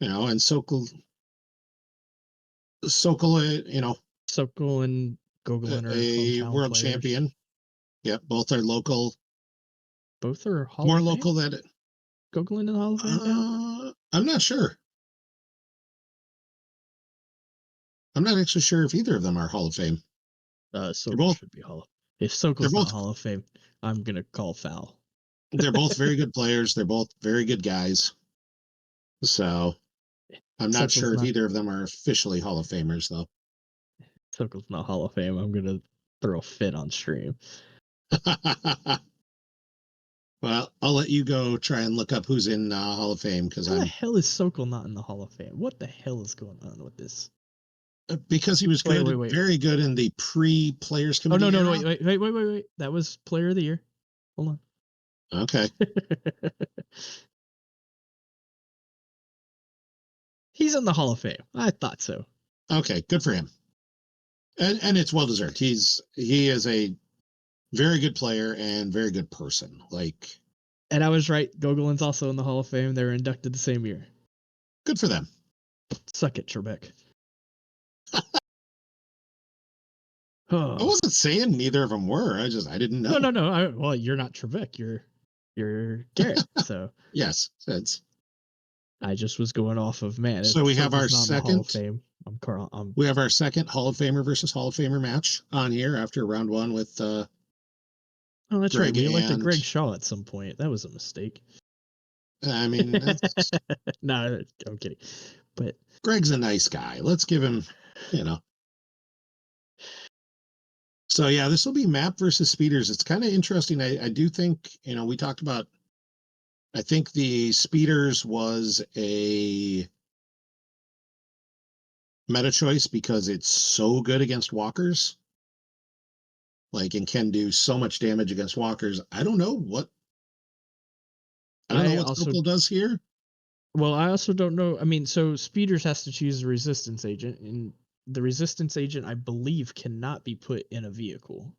And Sokol, Sokol and Gogolen are a hometown world players. champion. Yep, both are local. Both are Hall More of Fame. local than Gogolen in the Hall of Fame now. I'm not sure. I'm not actually sure if either of them are Hall of Fame. They're Sokol both should be Hall of. If they're Sokol's not both Hall of Fame, I'm gonna call foul. they're both very good players. They're both very good guys. So I'm not Sokol's sure if not. either of them are officially Hall of Famers, though. Sokol's not Hall of Fame. I'm gonna throw a fit on stream. Well, I'll let you go try and look up who's in Hall of Fame How the hell is Sokol not in the Hall of Fame? What the hell is going on with this? Because he was good, Wait. very good in the pre-players Oh committee no, era. wait. That was Player of the Year. Hold on. Okay. He's in the Hall of Fame. I thought so. Okay, good for him. And it's well deserved. He is a very good player and very good person. And I was right. Gogolen's also in the Hall of Fame. They were inducted the same year. Good for them. Suck it, Trebek. I wasn't saying neither of them were. I didn't know. No. Well, you're not Trebek. You're Garrett. So Yes, I just was going off of man. So we have our not in the Hall of second. Fame. I'm Carl. We have our second Hall of Famer versus Hall of Famer match on here after round one with. Oh, that's Greg right. We elected and Greg Shaw at some point. That was a mistake. I mean, No, I'm kidding. But Greg's a nice guy. Let's give him, So yeah, this will be map versus speeders. It's kind of interesting. I do think, we talked about. I think the speeders was a meta choice because it's so good against walkers. And can do so much damage against walkers. I don't know what Sokol does here. Well, I also don't know. I mean, so speeders has to choose a resistance agent, and the resistance agent, I believe, cannot be put in a vehicle.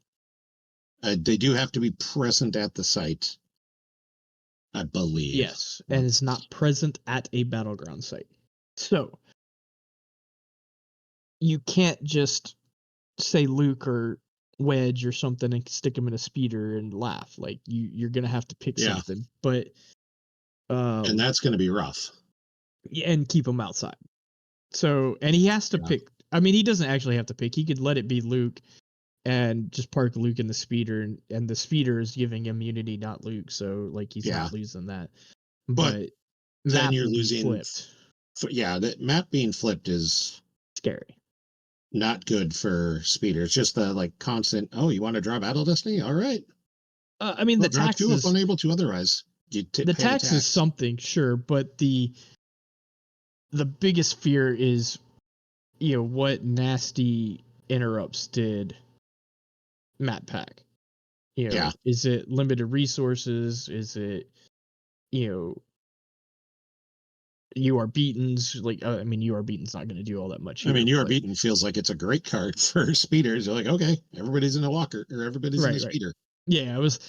They do have to be present at the site, I believe. Yes, and it's not present at a battleground site. So you can't just say Luke or Wedge or something and stick him in a speeder and laugh. Like you're gonna have to pick something, but and that's gonna be rough. And keep him outside. So, and he has to pick. I mean, he doesn't actually have to pick. He could let it be Luke and just park Luke in the speeder, and the speeder is giving immunity, not Luke. So, like, he's not losing that. But then you're losing flipped. That map being flipped is scary. Not good for speeder. It's just the constant. Oh, you want to draw Battle Destiny? All right. I mean, the tax is unable to otherwise. The tax is something, sure, but the biggest fear is, what nasty interrupts did Matt Pack? Is it limited resources? Is it, you are beaten's? You are beaten's not going to do all that much. I mean, you are beaten feels like it's a great card for speeders. You're like, okay, everybody's in a walker or everybody's in a speeder. Yeah, I was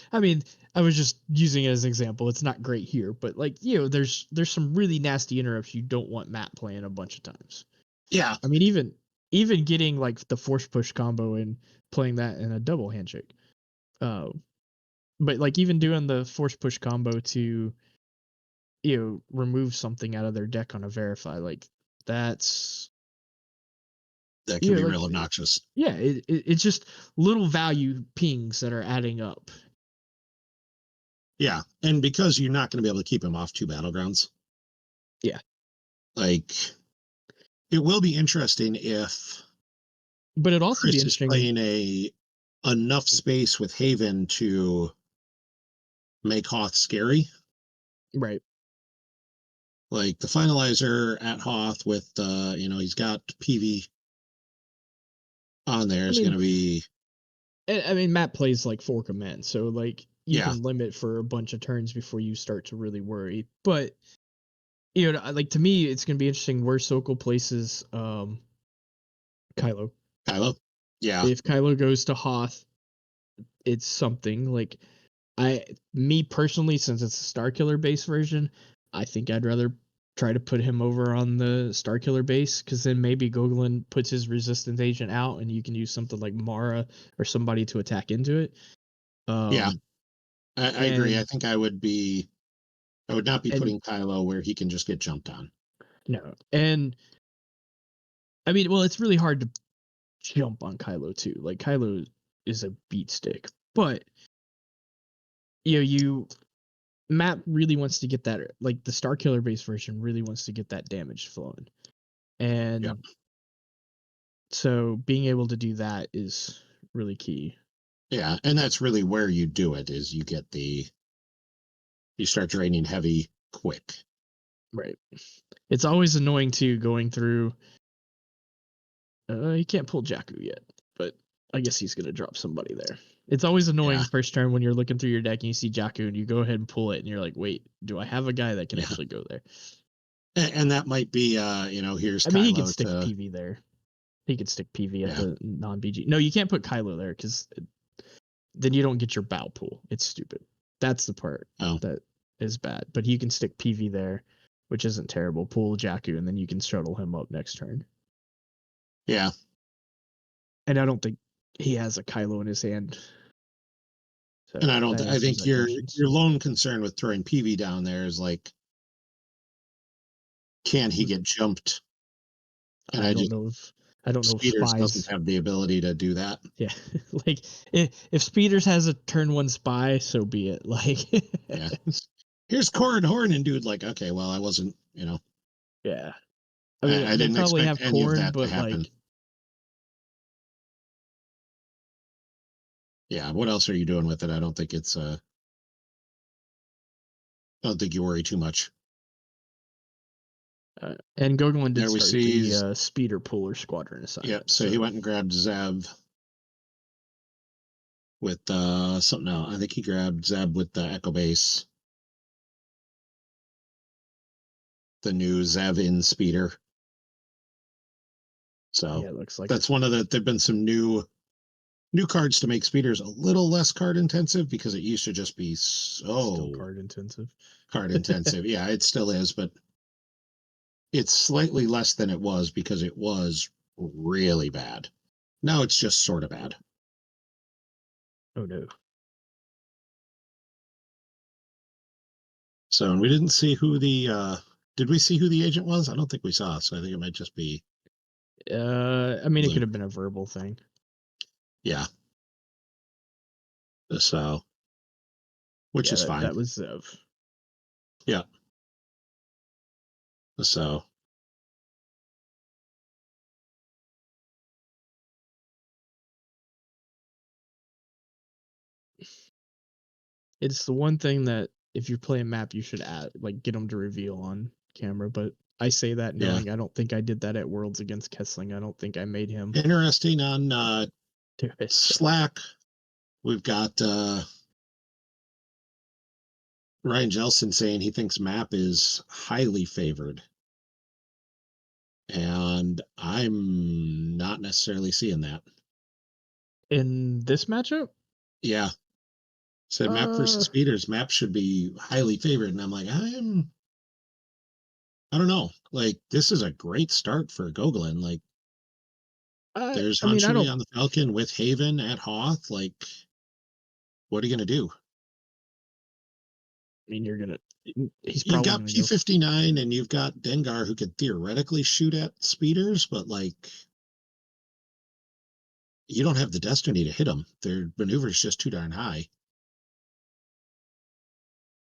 just using it as an example. It's not great here, but there's some really nasty interrupts you don't want Matt playing a bunch of times. Yeah. I mean, even getting the force push combo and playing that in a double handshake. But even doing the force push combo to, remove something out of their deck on a verify, that can be real obnoxious. Yeah, it's just little value pings that are adding up. Yeah, and because you're not going to be able to keep him off 2 battlegrounds. Yeah. It will be interesting if. But it also Chris be interesting is playing enough space with Haven to make Hoth scary. Right. The finalizer at Hoth with he's got PV on there is going to be. I mean, Matt plays 4 commands, so you can limit for a bunch of turns before you start to really worry. But to me, it's going to be interesting where Sokol places Kylo. Yeah. If Kylo goes to Hoth, it's something me personally, since it's a Starkiller base version, I think I'd rather try to put him over on the Starkiller base, because then maybe Gogolen puts his resistance agent out and you can use something like Mara or somebody to attack into it. Yeah, I agree. I And think I would not be and putting Kylo where he can just get jumped on. no, and I mean, well, it's really hard to jump on Kylo too. Like Kylo is a beat stick, but you Map really wants to get that, like the Starkiller base version really wants to get that damage flowing, Yep. and so being able to do that is really key. Yeah, and that's really where you do it, is you start draining heavy quick. Right. It's always annoying too going through. You can't pull Jakku yet, but I guess he's gonna drop somebody there. It's always annoying Yeah, first turn when you're looking through your deck and you see Jakku and you go ahead and pull it and you're like, wait, do I have a guy that can yeah, actually go there? and that might be here's I mean, he could Kylo stick to PV there. He could stick PV at yeah. the non BG. No, you can't put Kylo there because then you don't get your bow pool. It's stupid. That's the part Oh that is bad. But you can stick PV there, which isn't terrible. Pull Jakku and then you can shuttle him up next turn. yeah, And I don't think he has a Kylo in his hand. and So I don't. that I answers think that questions. your lone concern with throwing PV down there is like, can he get jumped? And I don't know if Speeders doesn't spies. have the ability to do that. Yeah, like if Speeders has a turn one spy, so be it. Like, Yeah, here's Corin Horn, and dude, like, okay, well, I wasn't, yeah. I mean, I we'll didn't probably expect have any of corn, that to but happen. like, Yeah, what else are you doing with it? I don't think I don't think you worry too much. and Gogolen did There we start see, the speeder puller squadron yep. assignment. So he So went and grabbed Zeb with something else. I think he grabbed Zeb with the Echo Base, the new Zev in speeder. So yeah, it looks like it. that's one of the. There've been some new cards to make speeders a little less card intensive, because it used to just be Still so card intensive. card intensive. Yeah, it still is, but it's slightly less than it was because it was really bad. Now it's just sort of bad. Oh no. So, and we didn't see who the did we see who the agent was? I don't think we saw, so I think it might just be I mean, it could Luke. have been a verbal thing. Yeah. So, which Yeah, is fine. that was Zev. Yeah. So, It's the one thing that if you're playing map, you should add, like, get them to reveal on camera. But I say that yeah. knowing I don't think I did that at Worlds against Kessling. I don't think I made him Interesting on do it. So. Slack. We've got Ryan Jelson saying he thinks Map is highly favored. And I'm not necessarily seeing that. In this matchup, Yeah. Said Map uh, versus Speeders, Map should be highly favored. And I'm like, I don't know. Like, this is a great start for Gogolen. Like, there's I mean, I Hanshui don't. on the Falcon with Haven at Hoth. Like, what are you going to do? I mean, you're gonna. He's You've probably got gonna go. P59 and you've got Dengar who could theoretically shoot at speeders, but like, you don't have the destiny to hit them. Their maneuver is just too darn high.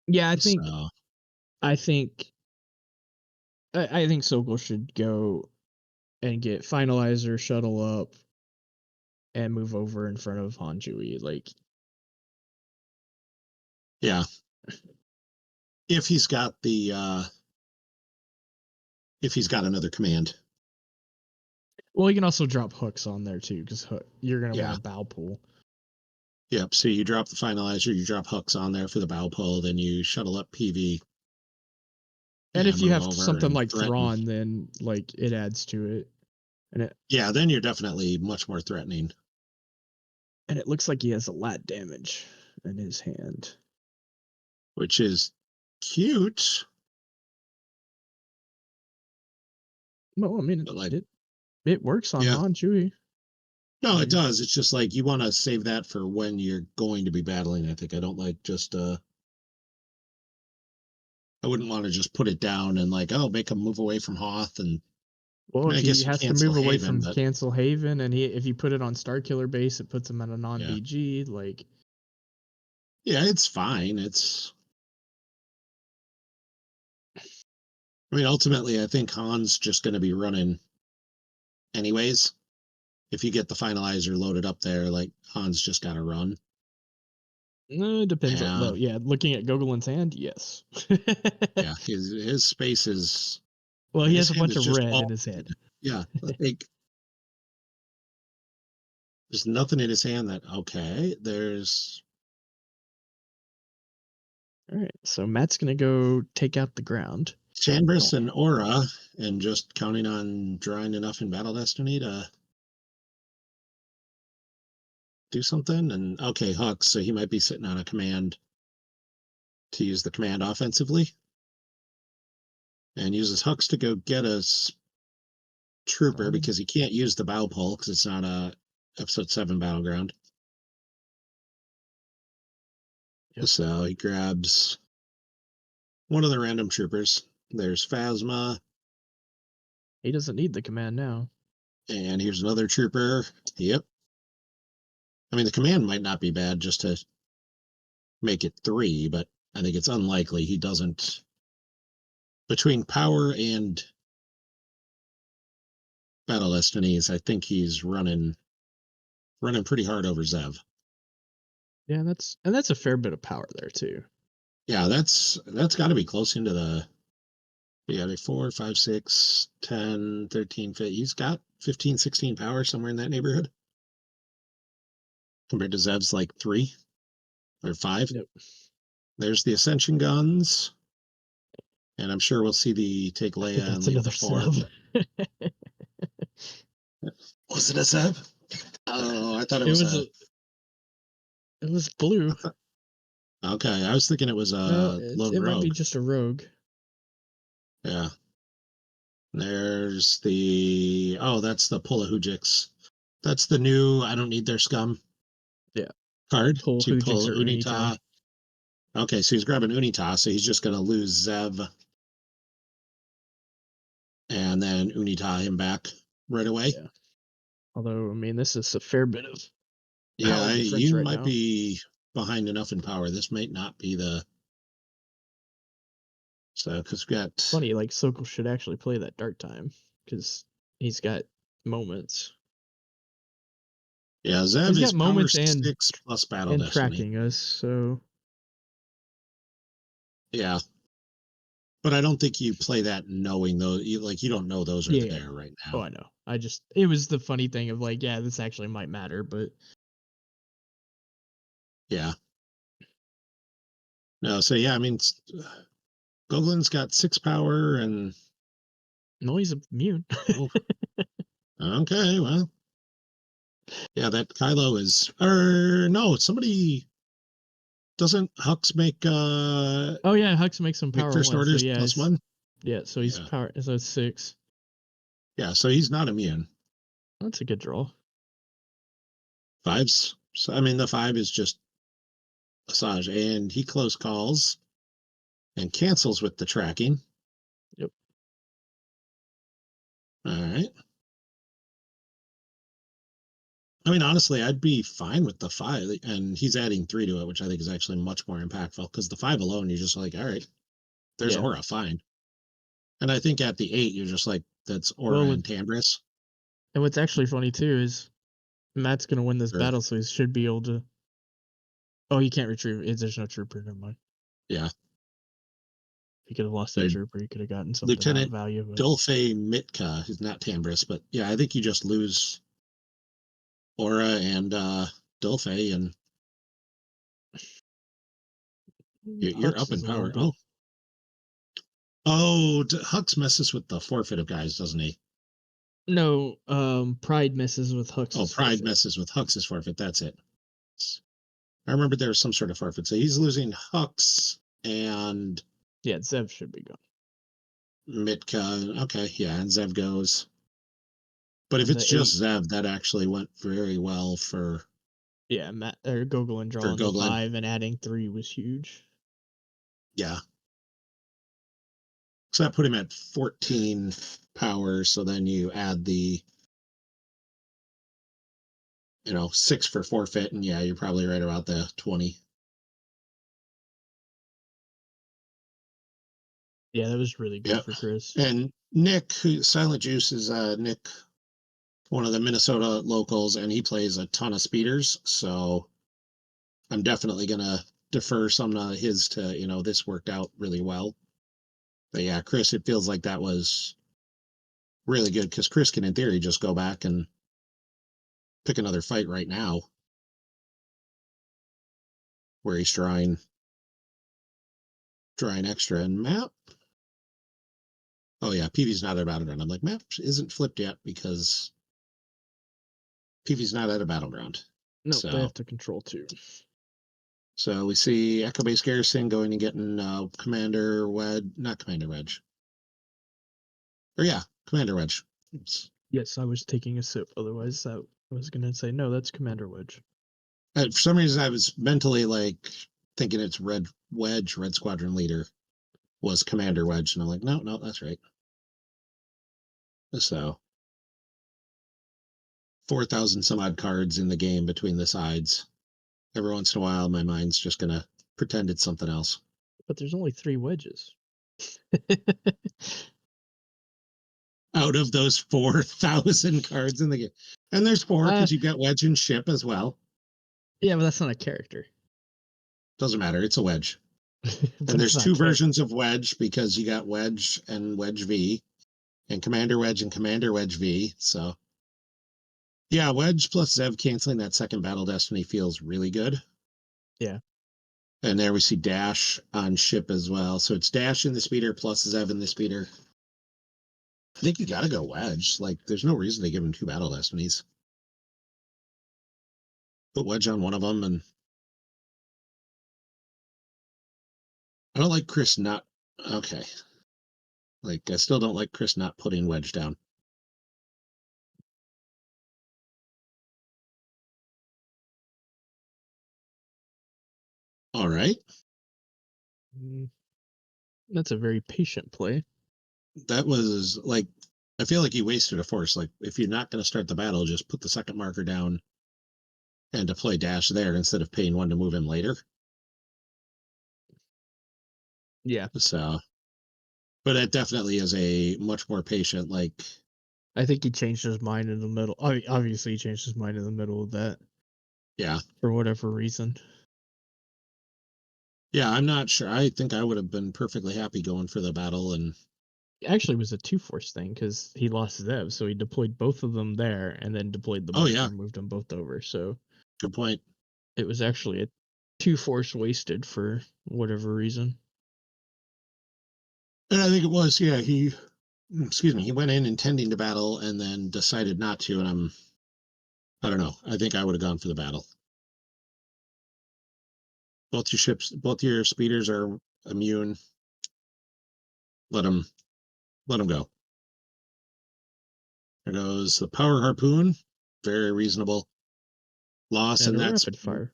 Yeah, I think. So, I think. I think Sokol should go and get finalizer, shuttle up, and move over in front of Hanjui. Like, yeah, if he's got if he's got another command. well, you can also drop hooks on there too, because you're gonna want Yeah. a bow pull. Yep. So you drop the finalizer, you drop hooks on there for the bow pull, then you shuttle up PV And and if you move have over something and like threaten. Thrawn, then like it adds to it, Yeah, then you're definitely much more threatening. and it looks like he has a lot damage in his hand. Which is cute. Well, I mean, But like, it works on yeah, Han Chewie. no, it Like, does. It's just like you want to save that for when you're going to be battling. I think I don't like just I wouldn't want to just put it down and like, oh, make him move away from Hoth. And I well, mean, if I he guess you has to cancel move away Haven, from but Cancel Haven, and if you put it on Starkiller base, it puts him at a yeah, non-BG. Like, yeah, it's fine. I mean, ultimately, I think Han's just going to be running anyways. If you get the finalizer loaded up there, like Han's just got to run. it depends on. And Well, yeah, looking at Gogolen's hand, yes. yeah, his space is Well, he his has a hand bunch is of just red all in his red. hand. Yeah, like there's nothing in his hand that okay. There's All right, so Matt's gonna go take out the ground. Chanbris Oh, and Aura, and just counting on drawing enough in Battle Destiny to do something. And okay, Hux, so he might be sitting on a command to use the command offensively, and uses Hux to go get a trooper oh, because he can't use the bow pull because it's not a episode 7 battleground. yep. So he grabs one of the random troopers. There's Phasma, He doesn't need the command now. and here's another trooper. Yep. I mean, the command might not be bad just to make it 3, but I think it's unlikely he doesn't. Between power and Battle Destinies, I think he's running pretty hard over Zev. Yeah, that's a fair bit of power there too. Yeah, that's got to be close into the yeah, like 4, 5, 6, 10, 13, 15. He's got 15, 16 power somewhere in that neighborhood compared to Zev's like 3 or 5. Yep. There's the Ascension guns, and I'm sure we'll see the take I think Leia and that's leave another the 4. sub. Was it a Zev? Oh, I thought it It was was a. a, it was blue. Okay, I was thinking it was No, a lone it might be rogue. just a rogue. Yeah. There's the that's the Pulahujix. That's the new I don't need their scum Yeah, card pull to Hujix pull or Unita. Unita. Okay, so he's grabbing Unita, so he's just gonna lose Zev and then Unita him back right away. Yeah. Although I mean, this is a fair bit of Yeah, power difference you right might now. be behind enough in power. This might not be the so because we got Funny, like Sokol should actually play that dark time because he's got moments. yeah, Zev He's is got power moments 6 plus Battle and Destiny. tracking us. So Yeah, but I don't think you play that knowing those. You don't know those are yeah. there right Oh, now. I know. It was the funny thing of like, yeah, this actually might matter, but Yeah. No, so yeah, I mean, Gogolen's got 6 power and no, he's immune. oh, okay, well, yeah, that Kylo is or no, somebody doesn't Hux Oh yeah, Hux makes some make power first one. So orders yeah, +1? so he's Yeah. power. So it's 6. Yeah, so he's not immune. That's a good draw. 5's so I mean the 5 is just Asajj and he close calls and cancels with the tracking. Yep. All right. I mean, honestly, I'd be fine with the 5, and he's adding 3 to it, which I think is actually much more impactful because the 5 alone, you're just like, all right, there's Yeah. Aura, fine. And I think at the 8, you're just like, that's Aura Well, and Tambris. and what's actually funny too is Matt's gonna win this Or, battle, so he should be able to. Oh, he can't retrieve it. There's no trooper. Never mind. yeah. He could have lost that Or trooper. He could have gotten something out of Lieutenant value. But Dulce Mitka, who's not Tambris, but yeah, I think you just lose Aura and Dulce, and you're Hux up in is a little power. bit. Hux messes with the forfeit of guys, doesn't he? No, Pride messes with Oh, Hux's Pride forfeit. messes with Hux's forfeit. That's it. I remember there was some sort of forfeit. So he's losing Hux and Yeah, Zev should be gone. Mitka. Okay, yeah, and Zev goes. But if And it's the just 8, Zev, that actually went very well yeah, Matt or Gogolen for drawing the Gogolen. 5 and adding 3 was huge. Yeah. So that put him at 14 power. So then you add the, 6 for forfeit, and yeah, you're probably right about the 20. Yeah, that was really good Yep. for Chris. And Nick, Silent Juice is Nick, one of the Minnesota locals, and he plays a ton of speeders. So I'm definitely gonna defer some of his to, this worked out really well. But yeah, Chris, it feels like that was really good because Chris can, in theory, just go back and pick another fight right now where he's drawing extra and map. Oh yeah, PV's not at a battleground. I'm like, map isn't flipped yet because PV's not at a battleground. Nope, they So have to control 2. so we see Echo Base Garrison going and getting Commander Wedge, not Commander Wedge. Or yeah, Commander Wedge. Yes, I was taking a sip. Otherwise, I was gonna say no. That's Commander Wedge. For some reason, I was mentally like thinking it's Red Wedge, Red Squadron Leader was Commander Wedge, and I'm like, no, no, that's right. So 4,000 some odd cards in the game between the sides. Every once in a while, my mind's just gonna pretend it's something else. But there's only 3 wedges. Out of those 4,000 cards in the game, and there's 4 uh, because you've got Wedge and Ship as well. yeah, but that's not a character. Doesn't matter. It's a Wedge. And But it's there's not a 2 character. versions of Wedge because you got Wedge and Wedge V, and Commander Wedge and Commander Wedge V. So yeah, Wedge plus Zev canceling that second Battle Destiny feels really good. Yeah. And there we see Dash on Ship as well. So it's Dash in the speeder plus Zev in the speeder. I think you gotta go Wedge. Like, there's no reason to give him 2 Battle Destinies. Put Wedge on one of them, and I don't like Chris not. Okay. Like, I still don't like Chris not putting Wedge down. All right. Mm, that's a very patient play. That was like, I feel like he wasted a force. Like, if you're not going to start the battle, just put the second marker down and deploy Dash there instead of paying 1 to move him later. Yeah. So, but it definitely is a much more patient, like, I think he changed his mind in the middle. Obviously, he changed his mind in the middle of that yeah. for whatever reason. Yeah, I'm not sure. I think I would have been perfectly happy going for the battle. And Actually, it was a 2-force thing because he lost Zev, so he deployed both of them there and then deployed the oh, marker yeah, and moved them both over. So good point. it was actually a 2-force wasted for whatever reason. And I think it was, yeah, excuse me, he went in intending to battle and then decided not to. And I don't know. I think I would have gone for the battle. Both your ships, both your speeders are immune. Let them, let them go. There goes the power harpoon. Very reasonable loss. And And a rapid fire.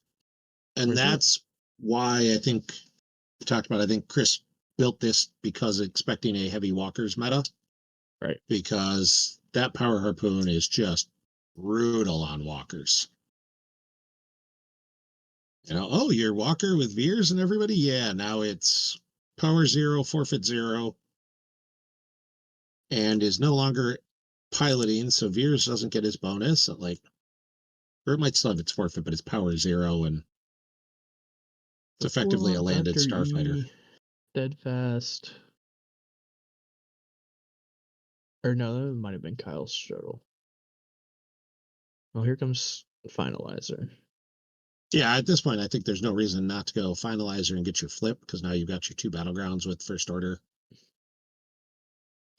and Where's it? that's why I think we talked about, I think Chris built this because expecting a heavy walkers meta, Right. because that power harpoon is just brutal on walkers. Oh, you're Walker with Veers and everybody? Yeah, now it's power 0, forfeit 0, and is no longer piloting, so Veers doesn't get his bonus. Like, or it might still have its forfeit, but it's power 0, and it's effectively a Forlorn, landed Dr. starfighter. E, Steadfast. Or no, that might have been Kyle's shuttle. Well, here comes Finalizer. Yeah, at this point, I think there's no reason not to go finalizer and get your flip, because now you've got your 2 battlegrounds with first order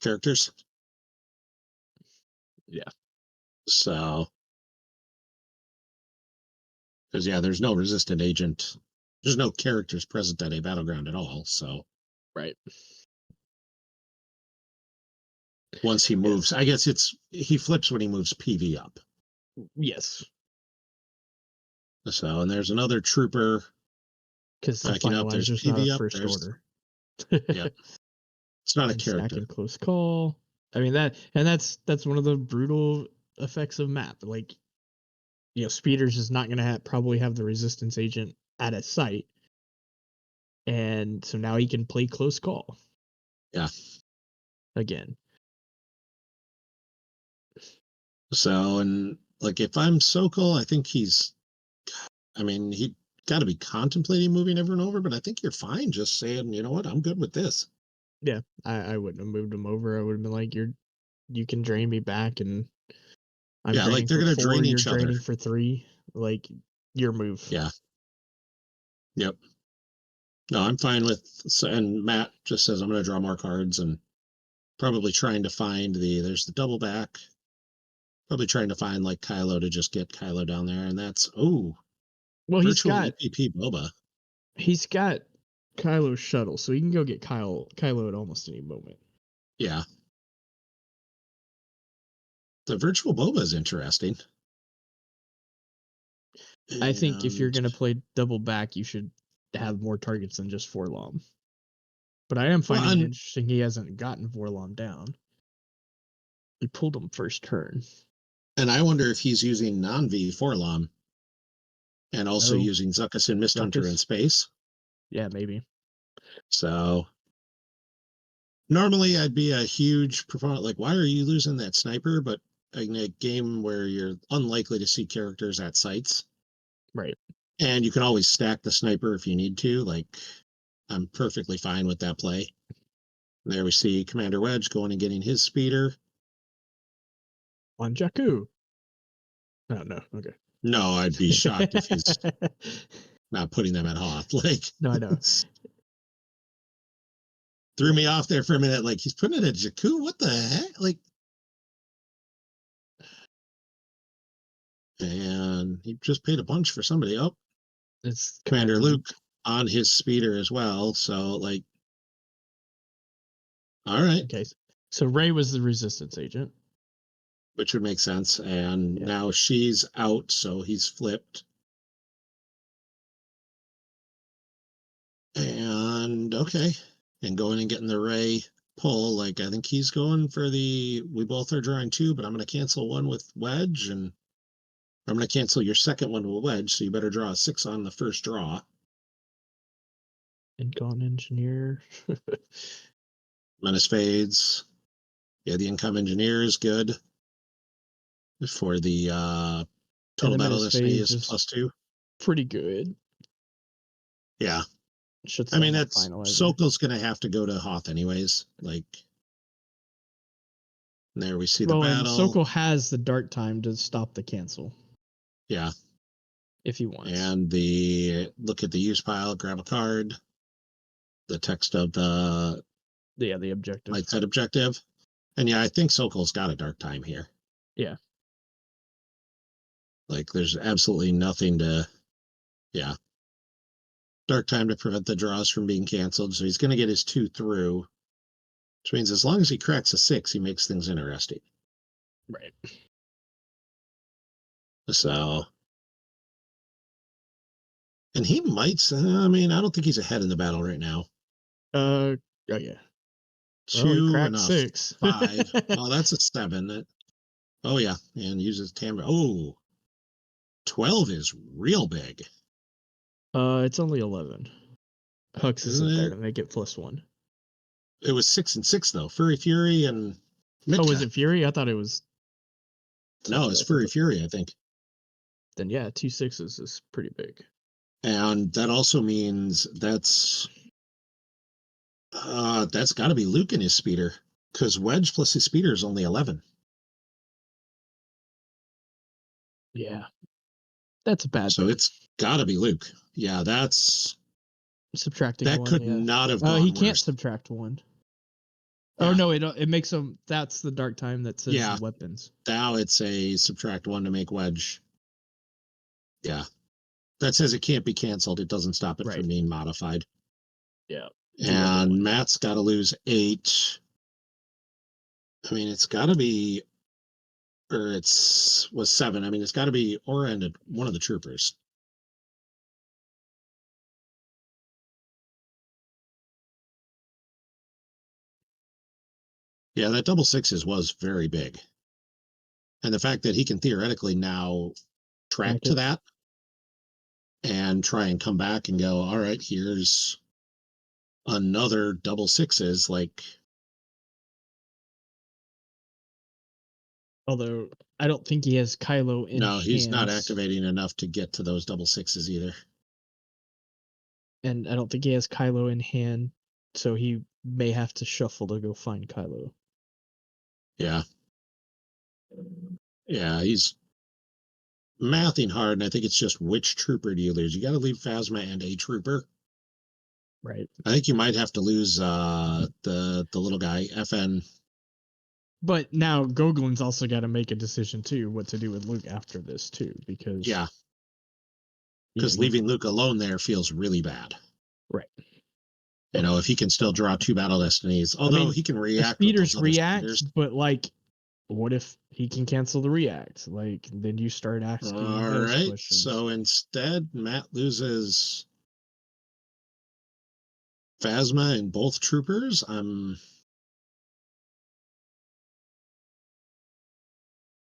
characters. Yeah. So, because yeah, there's no resistant agent. There's no characters present at a battleground at all. So, Right. once he moves. I guess he flips when he moves PV up. Yes. So, and there's another trooper Because the backing up. There's finalizer's not a PV up. first There's order. Yep. It's not a And character. stacking close call. I mean that's one of the brutal effects of map. Like, Speeders is not gonna probably have the resistance agent at a site. And so now he can play close call. Yeah. Again. So, and like if I'm Sokol, I think he got to be contemplating moving everyone over, but I think you're fine just saying, you know what, I'm good with this. Yeah, I wouldn't have moved him over. I would have been like, you can drain me back, and I'm Yeah, like draining they're for gonna 4. drain You're each other. draining for 3. Like, your move. Yeah. Yep. No, I'm fine with. And Matt just says I'm going to draw more cards and probably trying to find there's the double back. Probably trying to find like Kylo to just get Kylo down there, and that's Well, virtual EPP Boba. he's got Kylo's shuttle, so he can go get Kylo at almost any moment. Yeah. The virtual Boba is interesting. I think if you're gonna play double back, you should have more targets than just Forlom. But I am finding it interesting he hasn't gotten Forlom down. He pulled him first turn. And I wonder if he's using non-V Forlom and also using Zuckuss and Mist Hunter in space. Yeah, maybe. So normally I'd be a huge proponent, like, why are you losing that sniper? But in a game where you're unlikely to see characters at sites, right, and you can always stack the sniper if you need to, like, I'm perfectly fine with that play. There we see Commander Wedge going and getting his speeder. On Jakku. Oh, no, okay. No, I'd be shocked if he's not putting them at Hoth. Like, no, I know. Threw me off there for a minute. Like, he's putting it at Jakku? What the heck? Like, and he just paid a bunch for somebody. Oh, It's Commander Luke on his speeder as well. So, like, all right. Okay. So Rey was the resistance agent. Which would make sense. And now she's out, so he's flipped. And okay. And going and getting the Rey pull. Like, I think he's going for we both are drawing 2, but I'm going to cancel one with Wedge, and I'm going to cancel your second one with Wedge, so you better draw a 6 on the first draw. And gone engineer. Menace fades. Yeah, the income engineer is good for the total battle destiny is +2. Pretty good. Yeah. I mean, that's Sokol's gonna have to go to Hoth anyways. Like, there we see the battle. And Sokol has the dart time to stop the cancel. Yeah. If he wants. And look at the use pile, grab a card. The text of the objective. light side objective. And yeah, I think Sokol's got a dark time here. Yeah. Like, there's absolutely nothing to dark time to prevent the draws from being canceled. So he's gonna get his 2 through. Which means as long as he cracks a 6, he makes things interesting. Right. So, and he might. I mean, I don't think he's ahead in the battle right now. Oh yeah. 2 and a 6. 5. Oh, that's a 7. Oh yeah, and uses Tamra. Oh, 12 is real big. It's only 11. Hux isn't there to make it +1. It was 6 and 6 though. Furry Fury and Mitka. Oh, was it Fury? I thought it was. No, it's Furry Fury, I think. Then yeah, 2 6s is pretty big. And that also means that's got to be Luke and his speeder, because Wedge plus his speeder is only 11. Yeah, that's a bad. So it's got to be Luke. Yeah, that's subtracting. That 1, could not have gone. He worse. Can't subtract 1. Yeah. Oh no, it makes him. That's the dark time that says weapons. Now it's a subtract 1 to make Wedge. Yeah, that says it can't be canceled. It doesn't stop it from being modified. Yeah. And Matt's got to lose 8. I mean, it's got to be, or was 7. I mean, it's got to be or ended one of the troopers. Yeah, that double sixes was very big. And the fact that he can theoretically now track Track to it. that and try and come back and go, all right, here's another double sixes. Like, Although I don't think he has Kylo in no, he's not hands, activating enough to get to those double sixes either. and I don't think he has Kylo in hand, so he may have to shuffle to go find Kylo. Yeah. Yeah, he's mathing hard, and I think it's just which trooper do you lose? You got to leave Phasma and a trooper. Right. I think you might have to lose the little guy, FN. But now Gogolen's also got to make a decision too, what to do with Luke after this too, because Yeah, you know, because leaving Luke alone there feels really bad. right. You know, if he can still draw 2 battle destinies, I although mean, he can the react with those speeders other react, speeders. but like, what if he can cancel the react? Like, then you start asking All those right, questions. so instead, Matt loses Phasma and both troopers. I'm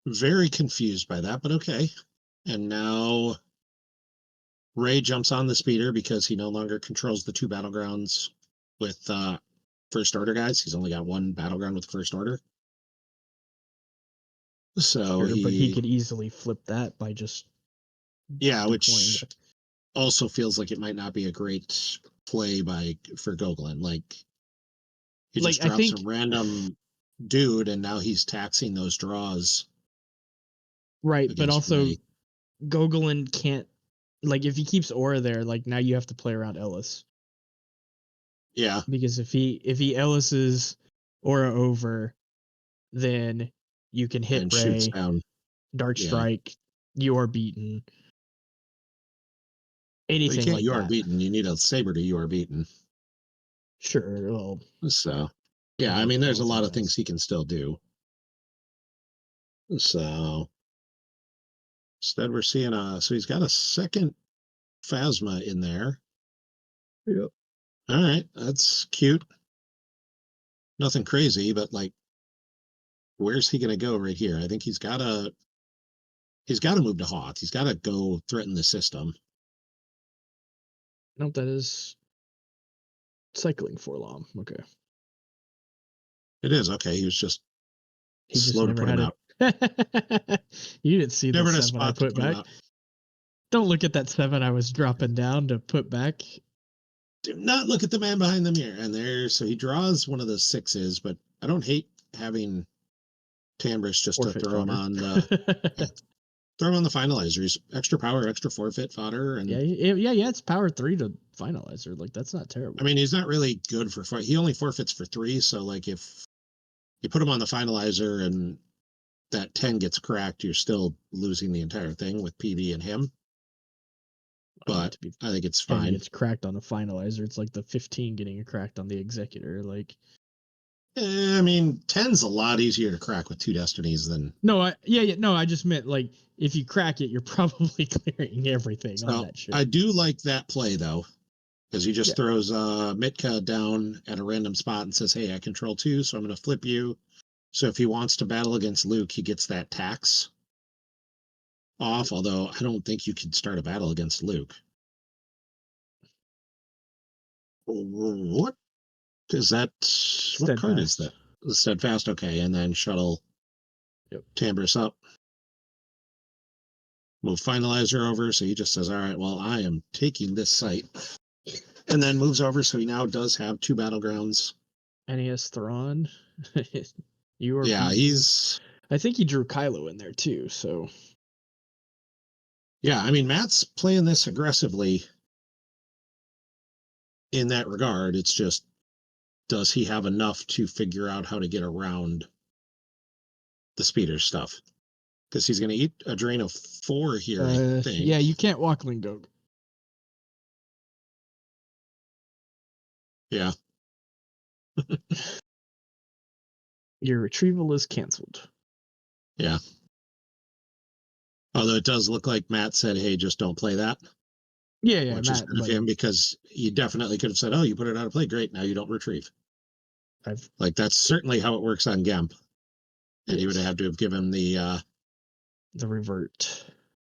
very confused by that, but okay. And now Ray jumps on the speeder because he no longer controls the 2 battlegrounds with first order guys. He's only got 1 battleground with first order. So Sure, but he he, could easily flip that by just yeah, deploying. which also feels like it might not be a great play for Gogolen. Like, he Like, just I drops a think, random dude, and now he's taxing those draws right, but against also Ray. Gogolen can't, like, if he keeps Aura there, like, now you have to play around Ellis. Yeah, Because if he Ellis's Aura over, then you can hit and shoots Ray, down. Dark Yeah, Strike, you are beaten. but you Anything can't. like You are that. beaten. You need a saber to you are beaten. Sure, well, So yeah, I I mean, there's a don't lot think of things that's he can still do. So instead, we're seeing so he's got a second Phasma in there. Yep. All right, that's cute. Nothing crazy, but like, where's he gonna go right here? I think he's got to move to Hoth. He's got to go threaten the system. No, that is cycling for long. Okay. It is okay. He was just He just slow to never put him had out. it. You didn't see the Never had a 7 I spot to put put him back. out. Don't look at that 7 I was dropping down to put back. Do not look at the man behind the mirror. And there, so he draws one of those sixes, but I don't hate having Tambris just to Forfeit throw him fodder. on the yeah, throw him on the finalizer. He's extra power, extra forfeit fodder, Yeah, and yeah. It's power 3 to finalizer. Like, that's not I terrible. mean, he's not really good for fight. He only forfeits for 3, so like if you put him on the finalizer and that 10 gets cracked, you're still losing the entire thing with PV and him. I mean, But to be I think it's 10 fine. gets cracked on a finalizer, it's like the 15 getting cracked on the executor. Like, I mean, 10's a lot easier to crack with 2 destinies than. no, no, I just meant like if you crack it, you're probably clearing everything on So that ship. I do like that play though, because he just Yeah, throws Mitka down at a random spot and says, "Hey, I control 2, so I'm going to flip you." So if he wants to battle against Luke, he gets that tax off. Although I don't think you can start a battle against Luke. What is that? What card is steadfast. that? Steadfast. Okay, and then shuttle Yep. Tambris up. Move finalizer over, so he just says, "All right, well, I am taking this site," and then moves over, so he now does have 2 battlegrounds. NES Thrawn. You are Yeah, beaten. he's I think he drew Kylo in there too. So yeah. I mean, Matt's playing this aggressively in that regard. It's just, does he have enough to figure out how to get around the speeder stuff? Because he's going to eat a drain of 4 here, I think. yeah, you can't walk Lingo. Yeah. Your retrieval is canceled. Yeah. Although it does look like Matt said, hey, just don't play that. Yeah, Which is Matt. good of him because he definitely could have said, oh, you put it out of play. Great. Now you don't retrieve. Like, that's certainly how it works on Gemp. And he would have had to have given the revert.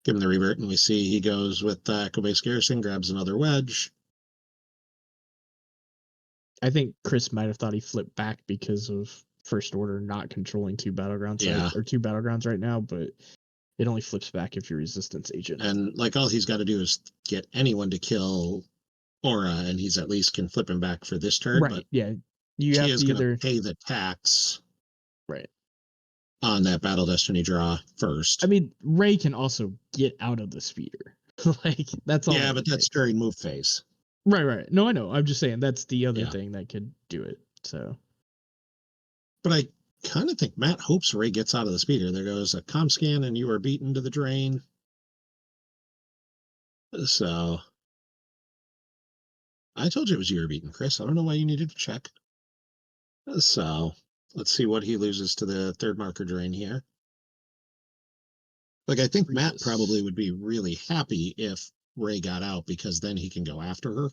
Give him the revert. And we see he goes with Kobe Garrison, grabs another wedge. I think Chris might have thought he flipped back because of First Order not controlling two battlegrounds right now, but it only flips back if you're resistance agent. And like all he's got to do is get anyone to kill Aura, and he's at least can flip him back for this turn. Right. But yeah. You have to either pay the tax right on that Battle Destiny draw first. I mean, Ray can also get out of the speeder. Like, that's all. Yeah, but that's during move phase. Right. No, I know. I'm just saying that's the other thing that could do it. So, but I kind of think Matt hopes Ray gets out of the speeder. There goes a comm scan, and you are beaten to the drain. So I told you it was you were beaten, Chris. I don't know why you needed to check. So let's see what he loses to the third marker drain here. Like, I think Matt probably would be really happy if Ray got out because then he can go after her.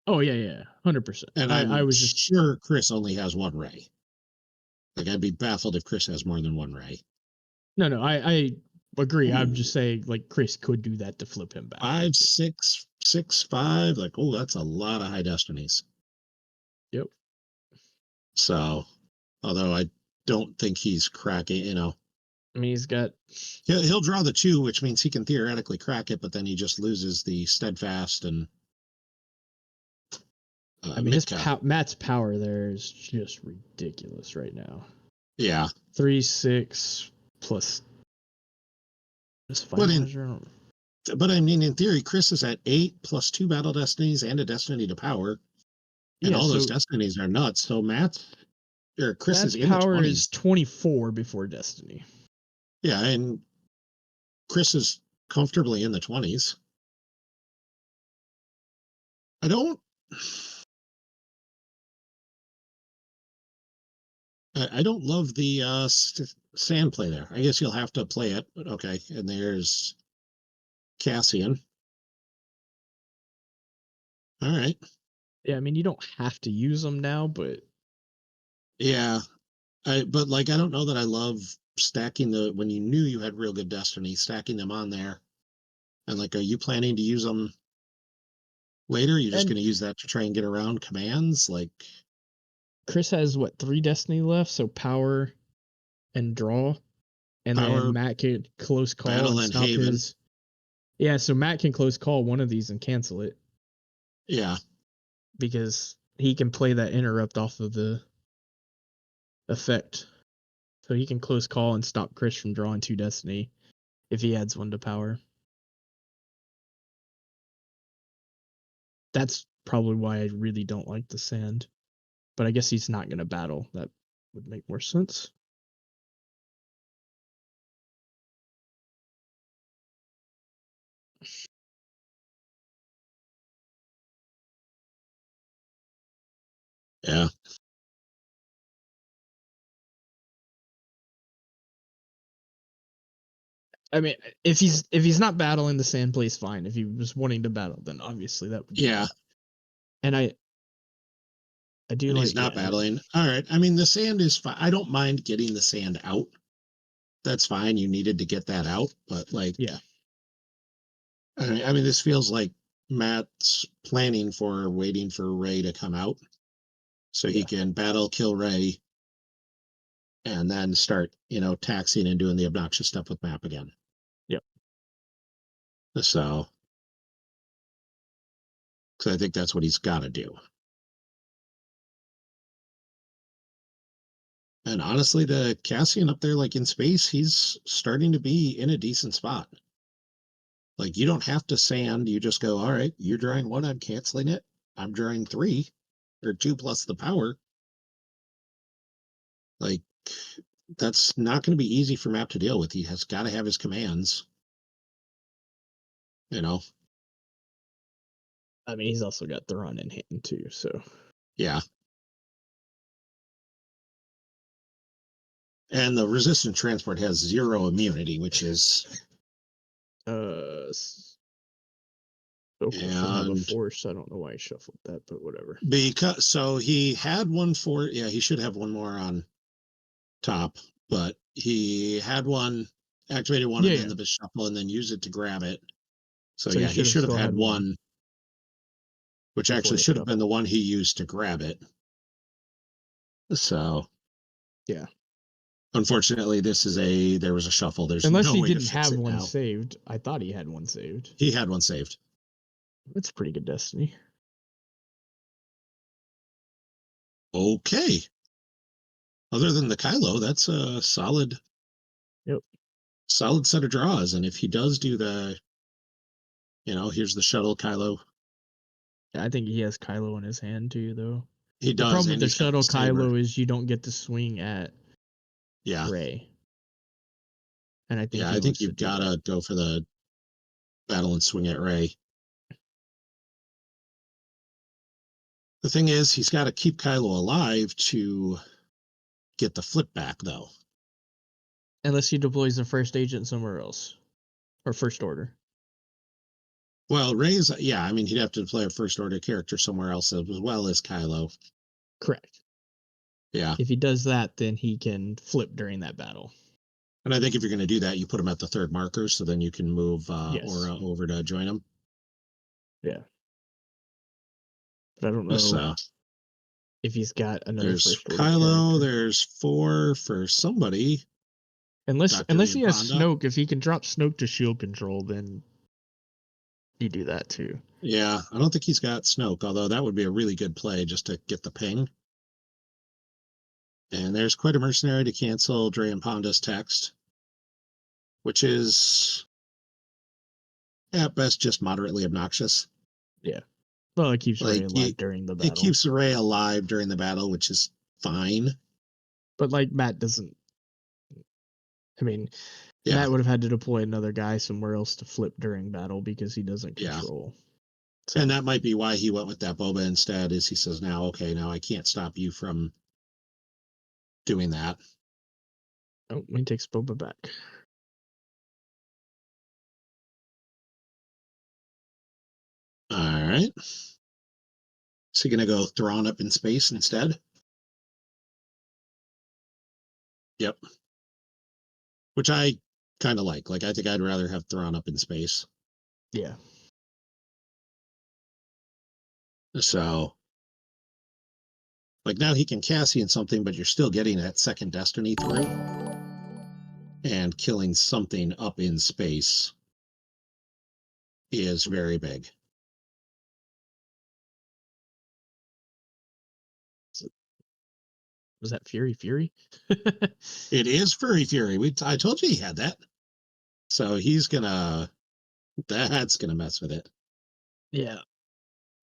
Oh yeah, 100%. And I was sure Chris only has one Ray. Like, I'd be baffled if Chris has more than one Ray. No, I agree. I'm just saying, like, Chris could do that to flip him back. 5, 6, 6, 5. Like, oh, that's a lot of high destinies. Yep. So, although I don't think he's cracking, I mean, he'll draw the 2, which means he can theoretically crack it, but then he just loses the steadfast and. I mean, Matt's power there is just ridiculous right now. Yeah. 3, 6 plus. But I mean, in theory, Chris is at 8 plus 2 battle destinies and a destiny to power. And all those destinies are nuts. So Chris is in the 20s. Power is 24 before destiny. Yeah, and Chris is comfortably in the 20s. I don't love the sand play there. I guess you'll have to play it, but okay. And there's Cassian. All right. Yeah, I mean, you don't have to use them now, but yeah, but like, I don't know that I love stacking when you knew you had real good destiny, stacking them on there. And like, are you planning to use them later? You're just going to use that to try and get around commands? Like, Chris has 3 destiny left, so power and draw, and then Matt can close call battle and stop Haven. his. Yeah, so Matt can close call one of these and cancel it. Yeah, because he can play that interrupt off of the effect, so he can close call and stop Chris from drawing 2 destiny if he adds 1 to power. That's probably why I really don't like the sand, but I guess he's not going to battle. That would make more sense. Yeah. I mean, if he's not battling, the sand plays fine. If he was wanting to battle, then obviously that would. Yeah. And I do and like. He's not battling. All right. I mean, the sand is fine. I don't mind getting the sand out. That's fine. You needed to get that out, but like, yeah. I mean, this feels like Matt's planning for waiting for Ray to come out so he can battle, kill Ray, and then start, taxing and doing the obnoxious stuff with Map again. Yep. So, because I think that's what he's got to do. And honestly, the Cassian up there, like in space, he's starting to be in a decent spot. Like, you don't have to sand. You just go, all right, you're drawing 1, I'm canceling it. I'm drawing 3 or 2 plus the power. Like, that's not going to be easy for Map to deal with. He has got to have his commands. I mean, he's also got Thrawn in hand too, so. Yeah. And the resistant transport has 0 immunity, which is Sokol should have a and force. I don't know why he shuffled that, but whatever. because so he had one for he should have one more on top, but he had one activated one and Yeah, then the shuffle and then use it to grab it. So he he should have still had one one, which before actually the should have been shuffle. the one he used to grab it. So Yeah. unfortunately, there was a shuffle. There's Unless no he way to didn't fix have it one now. saved. I thought he had one saved. He had one saved. That's pretty good destiny. Okay. Other than the Kylo, that's a solid set of draws. And if he does do here's the shuttle Kylo. I think he has Kylo in his hand too, though. He The does, problem with and the he's got the shuttle saber. Kylo is you don't get to swing at Yeah. Rey. And I think Yeah, he I think wants to you've do got that. to go for the battle and swing at Rey. The thing is, he's got to keep Kylo alive to get the flip back, though. Unless he deploys the first agent somewhere else. Or first order. Well, Rey's, I mean, he'd have to play a first order character somewhere else as well as Kylo. Correct. Yeah. If he does that, then he can flip during that battle. And I think if you're going to do that, you put him at the third marker, so then you can move Aura over to join him. Yeah. But I don't know if he's got another There's first order Kylo, character. there's 4 for somebody. Unless he has Yampanda. Snoke, if he can drop Snoke to shield control, then you do that too. Yeah, I don't think he's got Snoke, although that would be a really good play just to get the ping. And there's quite a mercenary to cancel Dre and Ponda's text, which is at best just moderately obnoxious. Yeah. Well, it keeps Rey alive during the battle. It keeps Rey alive during the battle, which is fine. But like Matt doesn't. I mean, Matt would have had to deploy another guy somewhere else to flip during battle because he doesn't control. So. And that might be why he went with that Boba instead, is he says, now I can't stop you from doing that. Oh, he takes Boba back. All right. Is he going to go Thrawn up in space instead? Yep. Which I kind of like. Like, I think I'd rather have Thrawn up in space. Yeah. So, like, now he can Cassian something, but you're still getting that second destiny through. And killing something up in space is very big. Was that Fury? It is Fury. I told you he had that. So that's gonna mess with it. Yeah.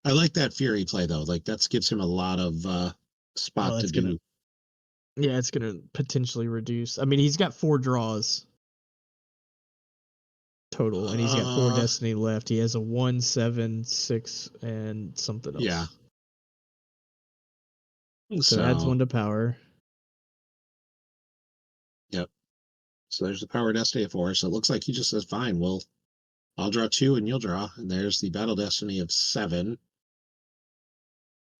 I like that Fury play though. Like that gives him a lot of spot to do. Yeah, it's gonna potentially reduce. I mean, he's got 4 draws total, and he's got 4 destiny left. He has a 1, 7, 6, and something else. Yeah. So adds 1 to power. Yep. So there's the power destiny of 4. So it looks like he just says, fine, well, I'll draw 2 and you'll draw. And there's the battle destiny of 7,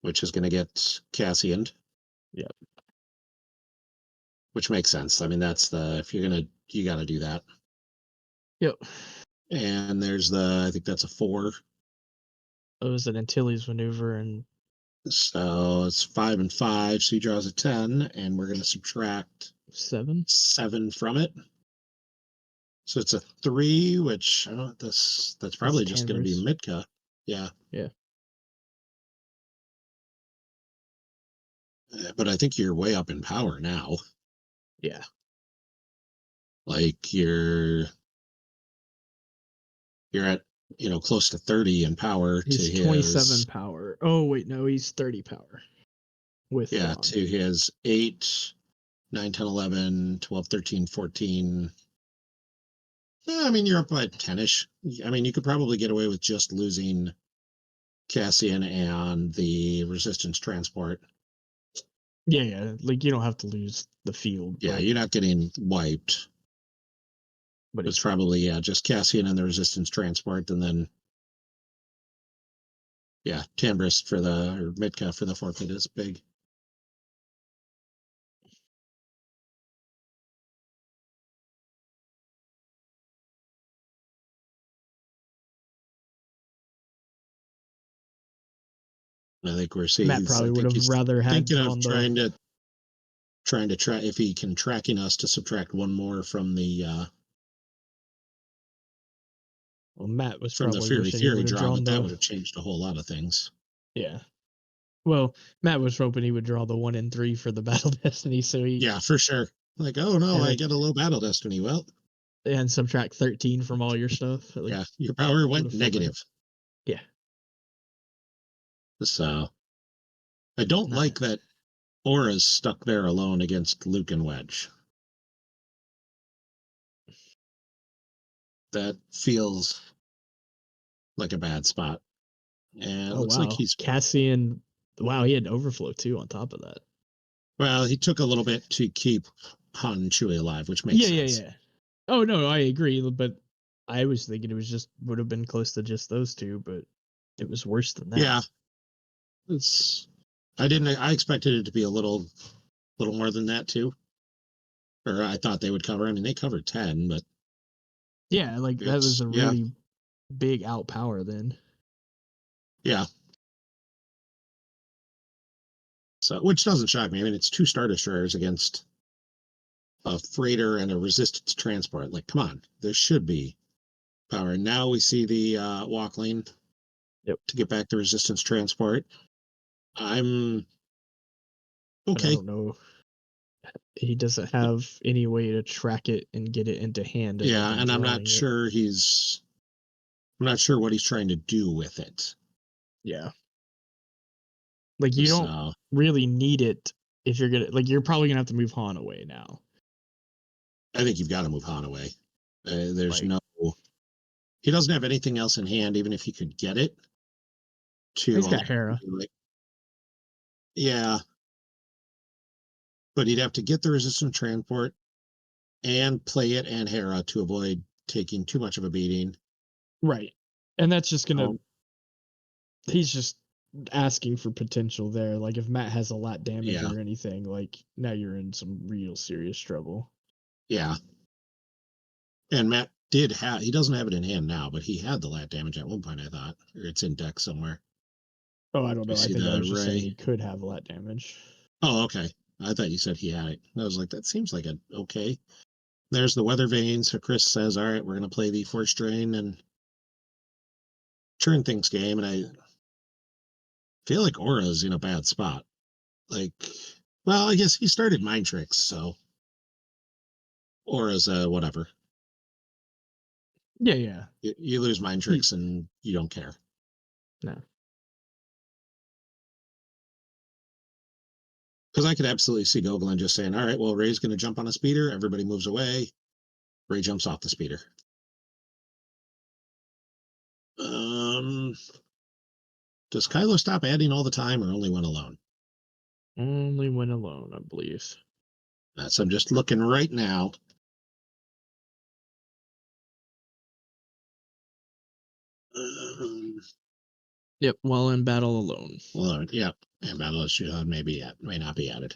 which is going to get Cassian'd. Yep. Which makes sense. I mean, if you're going to, you got to do that. Yep. And there's I think that's a 4. It was an Antilles maneuver, and so it's 5 and 5. So he draws a 10, and we're going to subtract 7 from it. So it's a 3, which I don't. That's probably just going to be Mitka. Yeah. Yeah. But I think you're way up in power now. Yeah. Like you're at close to 30 in power. He's to 27 power. Oh wait, no, he's 30 power. With Thrawn. To his 8, 9, 10, 11, 12, 13, 14. Yeah, I mean, you're up by 10-ish. I mean, you could probably get away with just losing Cassian and the resistance transport. Yeah. Like you don't have to lose the field. Yeah, you're not getting wiped. But It's probably just Cassian and the resistance transport, and then Tambrist for or Mitka for the forfeit is big. I think we're seeing. Matt probably would have rather had thinking of drawn trying to try if he can tracking us to subtract one more from the Well, Matt was from the probably Fury wishing he Theory would have draw, drawn but that the. would have changed a whole lot of things. Yeah. Well, Matt was hoping he would draw the 1 and 3 for the Battle Destiny, so he. Yeah, for sure. Like, oh no, I got a low Battle Destiny. Well, and subtract 13 from all your stuff. Like, yeah, your power went negative. Yeah. So I don't like that Aura's stuck there alone against Luke and Wedge. That feels like a bad spot. And it looks like he's Cassian. Wow, he had overflow too on top of that. Well, he took a little bit to keep Han and Chewie alive, which makes sense. Yeah. Oh no, I agree, but I was thinking it was just would have been close to just those two, but it was worse than that. Yeah. I expected it to be a little more than that too. Or I thought they would cover. I mean, they covered 10, but yeah, like that was a really big out power then. Yeah. So, which doesn't shock me. I mean, it's 2 Star Destroyers against a freighter and a resistance transport. Like, come on, there should be power. Now we see the walk lane. Yep. To get back to resistance transport. I'm okay. I don't know. He doesn't have any way to track it and get it into hand. Yeah, and I'm not sure what he's trying to do with it. Yeah. Like you don't really need it if you're gonna you're probably gonna have to move Han away now. I think you've got to move Han away. There's he doesn't have anything else in hand, even if he could get it. He's got Hera. Yeah. But he'd have to get the resistant transport and play it and Hera to avoid taking too much of a beating. Right. And that's just gonna he's just asking for potential there. Like if Matt has a lot damage or anything, like now you're in some real serious trouble. Yeah. And Matt he doesn't have it in hand now, but he had the lat damage at one point, I thought. Or it's in deck somewhere. Oh, I don't know. I think I was just saying he could have lat damage. Oh, okay. I thought you said he had it. I was like, that seems like okay. There's the weather vane. So Chris says, all right, we're going to play the Force Drain and turn things game. And I feel like Aura's in a bad spot. Like, well, I guess he started Mind Tricks, so Aura's whatever. Yeah. You lose Mind Tricks and you don't care. No. Because I could absolutely see Gogolen just saying, all right, well, Rey's going to jump on a speeder. Everybody moves away. Rey jumps off the speeder. Does Kylo stop adding all the time or only when alone? Only when alone, I believe. So I'm just looking right now. Yep, while in battle alone. Well, yeah, and battle may not be added.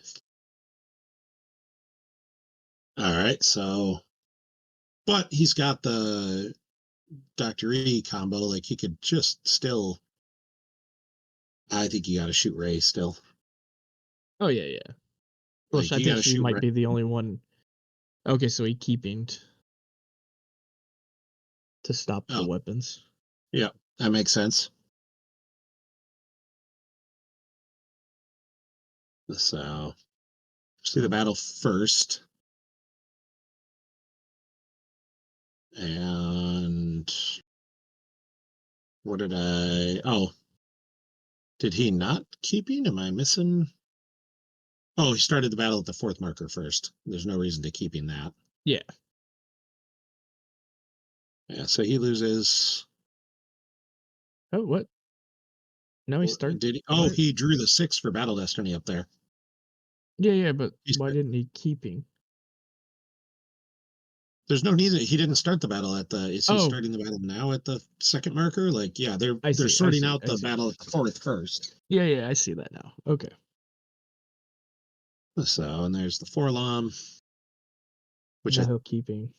All right, so, but he's got the Dr. E combo. Like he could just still. I think you got to shoot Rey still. Oh yeah. Well, I think she might be the only one. Okay, so he keeping to stop the weapons. Yeah, that makes sense. So, see the battle first. And what did did he not keeping? Am I missing? Oh, he started the battle at the 4th marker first. There's no reason to keeping that. Yeah. Yeah, so he loses. Oh, what? No, he started. Did he? Oh, he drew the 6 for Battle Destiny up there. Yeah, but He's, why didn't he keeping? there's no need. He didn't start the battle at the. Is he Oh, starting the battle now at the second marker? Like, yeah, I they're see. I sorting see. out I the see. battle at the fourth first. Yeah, I see that now. Okay. So, and there's the Forlom, which Now he'll keeping.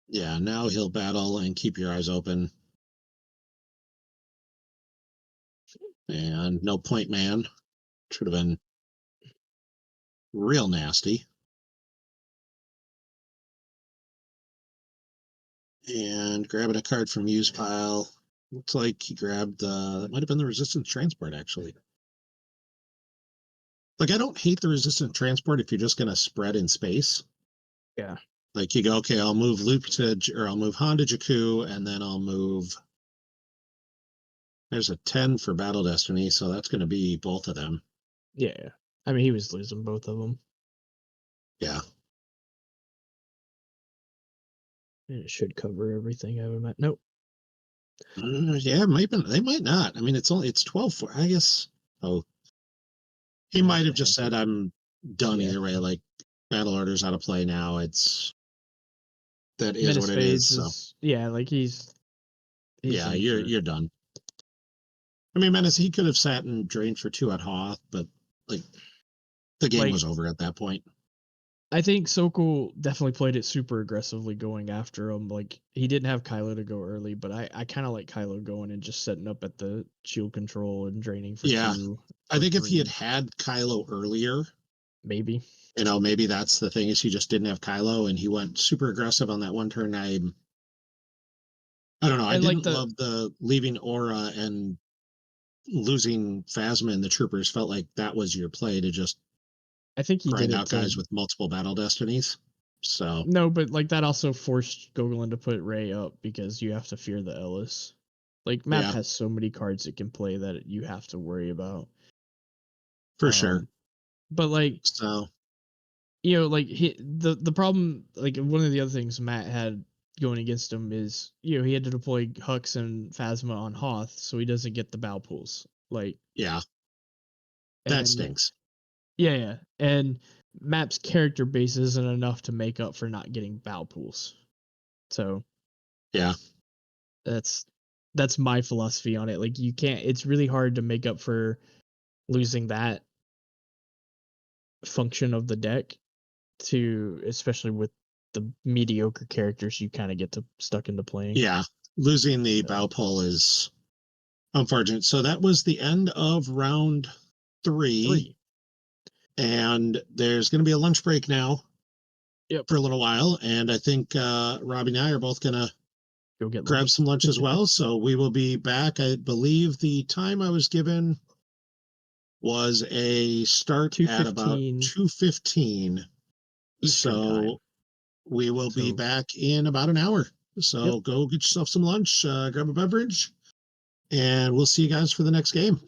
yeah, now he'll battle and keep your eyes open. And no point man. Should have been real nasty. And grabbing a card from use pile. Looks like he grabbed that might have been the resistance transport actually. Like I don't hate the resistant transport if you're just gonna spread in space. Yeah. Like you go, okay, I'll move Luke to or I'll move Han to Jakku, and then I'll move. There's a 10 for Battle Destiny, so that's gonna be both of them. Yeah. I mean, he was losing both of them. Yeah. And it should cover everything I would imagine. Nope. Yeah, maybe they might not. I mean, it's 12 for. I guess. Oh, he There's might a have just heck said, of "I'm done yeah. either way." Like battle order's out of play now. That is Menace what it is. Fades So is yeah, like he's yeah, done for. you're done. I mean, Menace, he could have sat and drained for 2 at Hoth, but like the game Like was over at that point. I think Sokol definitely played it super aggressively going after him. Like he didn't have Kylo to go early, but I kind of like Kylo going and just setting up at the shield control and draining for Yeah, 2 I or think if he 3 had Kylo earlier, maybe. maybe that's the thing is he just didn't have Kylo and he went super aggressive on that one turn. I don't know. I And like didn't the love the leaving Aura and losing Phasma and the troopers. Felt like that was your play to just I think he did grind it out to guys with multiple battle destinies. So no, but like that also forced Gogolen to put Ray up because you have to fear the Ellis. Like map yeah, has so many cards it can play that you have to worry about. for sure. But like So like the problem, like one of the other things Matt had going against him is he had to deploy Hux and Phasma on Hoth, so he doesn't get the bow pools. Like yeah, that and stinks. yeah, and Map's character base isn't enough to make up for not getting bow pools. So Yeah, that's my philosophy on it. Like you can't. It's really hard to make up for losing that function of the deck to, especially with the mediocre characters you kind of get to stuck into playing. yeah. Losing the So, bow pull is unfortunate. So that was the end of round 3, 3. and there's going to be a lunch break now Yep. for a little while, and I think Robbie and I are both going to Go get grab lunch. some lunch as well. So we will be back. I believe the time I was given was a start at about 2:15 2:15. Eastern time. So we will be So, back in about an hour. yep. So go get yourself some lunch, grab a beverage, and we'll see you guys for the next game.